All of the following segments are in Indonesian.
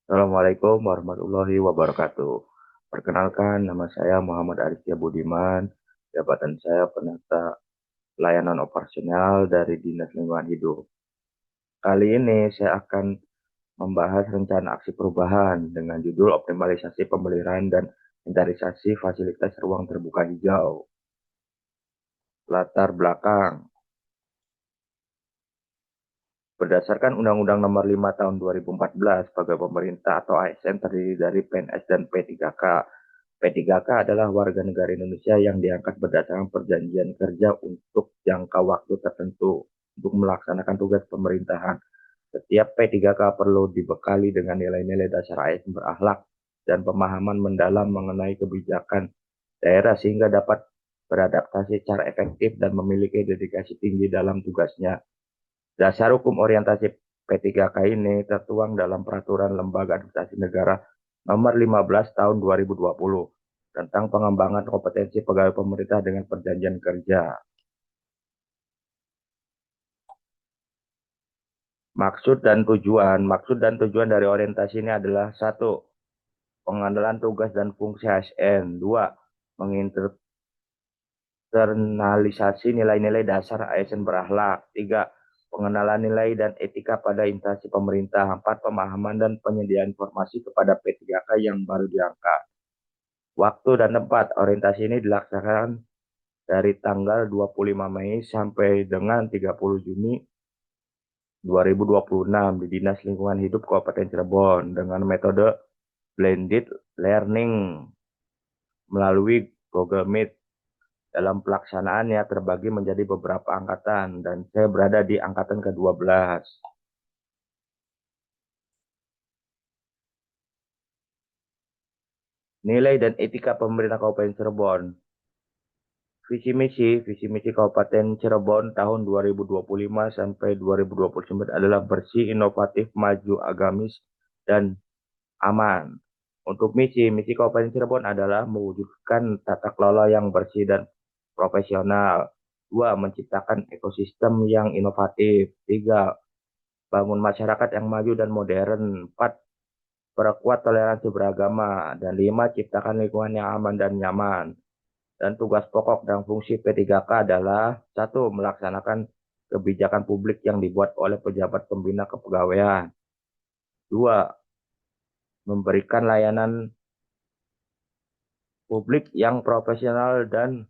Assalamualaikum warahmatullahi wabarakatuh. Perkenalkan, nama saya Muhammad Arifia Budiman. Jabatan saya penata layanan operasional dari Dinas Lingkungan Hidup. Kali ini saya akan membahas rencana aksi perubahan dengan judul optimalisasi pemeliharaan dan inventarisasi fasilitas ruang terbuka hijau. Latar belakang. Berdasarkan Undang-Undang Nomor 5 Tahun 2014, Pegawai Pemerintah atau ASN terdiri dari PNS dan P3K. P3K adalah warga negara Indonesia yang diangkat berdasarkan perjanjian kerja untuk jangka waktu tertentu untuk melaksanakan tugas pemerintahan. Setiap P3K perlu dibekali dengan nilai-nilai dasar ASN berakhlak dan pemahaman mendalam mengenai kebijakan daerah sehingga dapat beradaptasi secara efektif dan memiliki dedikasi tinggi dalam tugasnya. Dasar hukum orientasi P3K ini tertuang dalam Peraturan Lembaga Administrasi Negara Nomor 15 Tahun 2020 tentang pengembangan kompetensi pegawai pemerintah dengan perjanjian kerja. Maksud dan tujuan dari orientasi ini adalah satu, pengandalan tugas dan fungsi ASN. Dua, menginternalisasi nilai-nilai dasar ASN berakhlak. Tiga, pengenalan nilai dan etika pada instansi pemerintah. Empat, pemahaman dan penyediaan informasi kepada P3K yang baru diangkat. Waktu dan tempat orientasi ini dilaksanakan dari tanggal 25 Mei sampai dengan 30 Juni 2026 di Dinas Lingkungan Hidup Kabupaten Cirebon dengan metode blended learning melalui Google Meet. Dalam pelaksanaannya terbagi menjadi beberapa angkatan dan saya berada di angkatan ke-12. Nilai dan etika pemerintah Kabupaten Cirebon. Visi misi Kabupaten Cirebon tahun 2025 sampai 2029 adalah bersih, inovatif, maju, agamis, dan aman. Untuk misi Kabupaten Cirebon adalah mewujudkan tata kelola yang bersih dan profesional. Dua, menciptakan ekosistem yang inovatif. Tiga, bangun masyarakat yang maju dan modern. Empat, perkuat toleransi beragama. Dan lima, ciptakan lingkungan yang aman dan nyaman. Dan tugas pokok dan fungsi P3K adalah satu, melaksanakan kebijakan publik yang dibuat oleh pejabat pembina kepegawaian. Dua, memberikan layanan publik yang profesional dan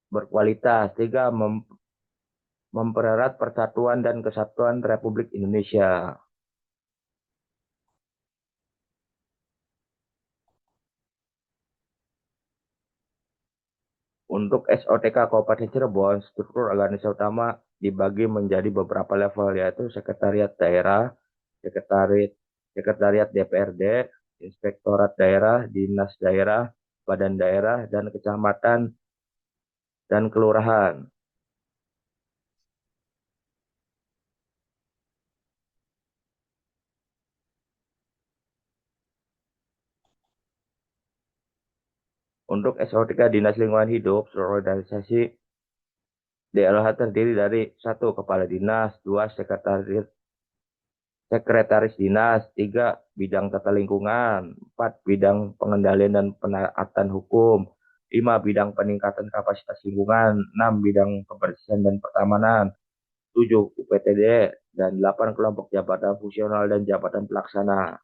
berkualitas. Tiga, mempererat persatuan dan kesatuan Republik Indonesia. Untuk SOTK Kabupaten Cirebon, struktur organisasi utama dibagi menjadi beberapa level, yaitu Sekretariat Daerah, Sekretariat, Sekretariat DPRD, Inspektorat Daerah, Dinas Daerah, Badan Daerah, dan Kecamatan dan Kelurahan. Untuk SOTK Dinas Lingkungan Hidup, seluruh organisasi DLH terdiri dari satu, Kepala Dinas, dua, Sekretaris Dinas, tiga, Bidang Tata Lingkungan, empat, Bidang Pengendalian dan Penaatan Hukum, lima, Bidang Peningkatan Kapasitas Lingkungan, enam, Bidang Kebersihan dan Pertamanan, tujuh, UPTD, dan delapan, kelompok jabatan fungsional dan jabatan pelaksana.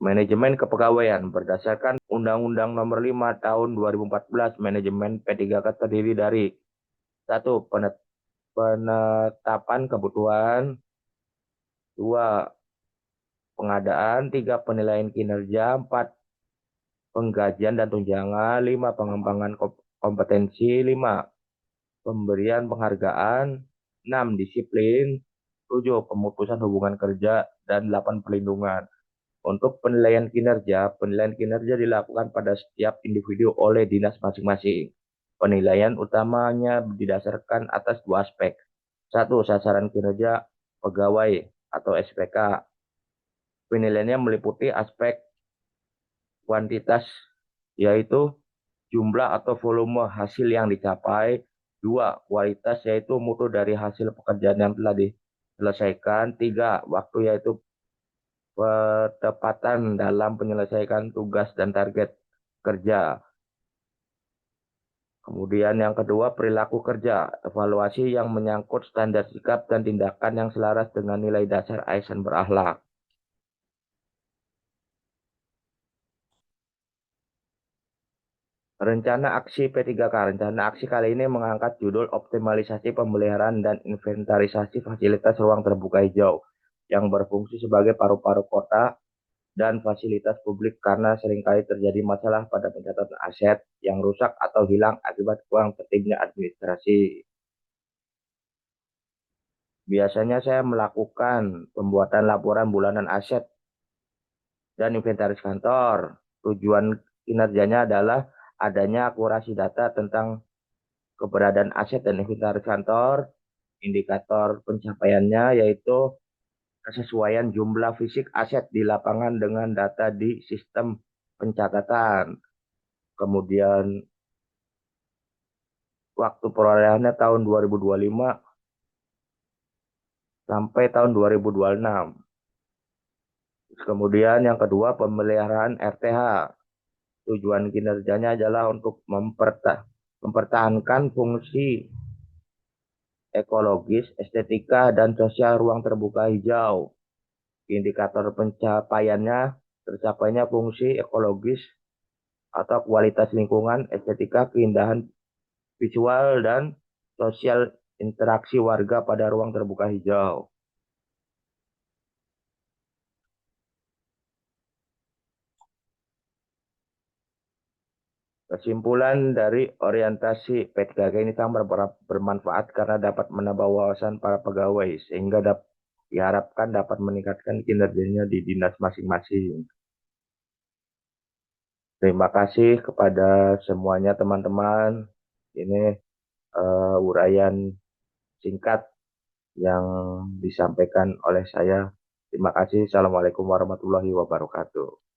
Manajemen kepegawaian berdasarkan Undang-Undang Nomor 5 Tahun 2014, manajemen P3K terdiri dari satu, penetapan kebutuhan, dua, pengadaan, tiga, penilaian kinerja, empat, penggajian dan tunjangan, lima, pengembangan kompetensi, lima, pemberian penghargaan, enam, disiplin, tujuh, pemutusan hubungan kerja, dan delapan, perlindungan. Untuk penilaian kinerja dilakukan pada setiap individu oleh dinas masing-masing. Penilaian utamanya didasarkan atas dua aspek. Satu, sasaran kinerja pegawai atau SPK. Penilaiannya meliputi aspek kuantitas, yaitu jumlah atau volume hasil yang dicapai, Dua, kualitas yaitu mutu dari hasil pekerjaan yang telah diselesaikan. Tiga, waktu yaitu ketepatan dalam penyelesaikan tugas dan target kerja. Kemudian yang kedua, perilaku kerja, evaluasi yang menyangkut standar sikap dan tindakan yang selaras dengan nilai dasar ASN berakhlak. Rencana aksi P3K. Rencana aksi kali ini mengangkat judul optimalisasi pemeliharaan dan inventarisasi fasilitas ruang terbuka hijau yang berfungsi sebagai paru-paru kota dan fasilitas publik karena seringkali terjadi masalah pada pencatatan aset yang rusak atau hilang akibat kurang tertibnya administrasi. Biasanya saya melakukan pembuatan laporan bulanan aset dan inventaris kantor. Tujuan kinerjanya adalah adanya akurasi data tentang keberadaan aset dan inventaris kantor. Indikator pencapaiannya yaitu kesesuaian jumlah fisik aset di lapangan dengan data di sistem pencatatan. Kemudian waktu perolehannya tahun 2025 sampai tahun 2026. Kemudian yang kedua, pemeliharaan RTH. Tujuan kinerjanya adalah untuk mempertahankan fungsi ekologis, estetika, dan sosial ruang terbuka hijau. Indikator pencapaiannya tercapainya fungsi ekologis atau kualitas lingkungan, estetika, keindahan visual, dan sosial interaksi warga pada ruang terbuka hijau. Kesimpulan dari orientasi P3K ini sangat bermanfaat karena dapat menambah wawasan para pegawai sehingga diharapkan dapat meningkatkan kinerjanya di dinas masing-masing. Terima kasih kepada semuanya teman-teman. Ini uraian singkat yang disampaikan oleh saya. Terima kasih. Assalamualaikum warahmatullahi wabarakatuh.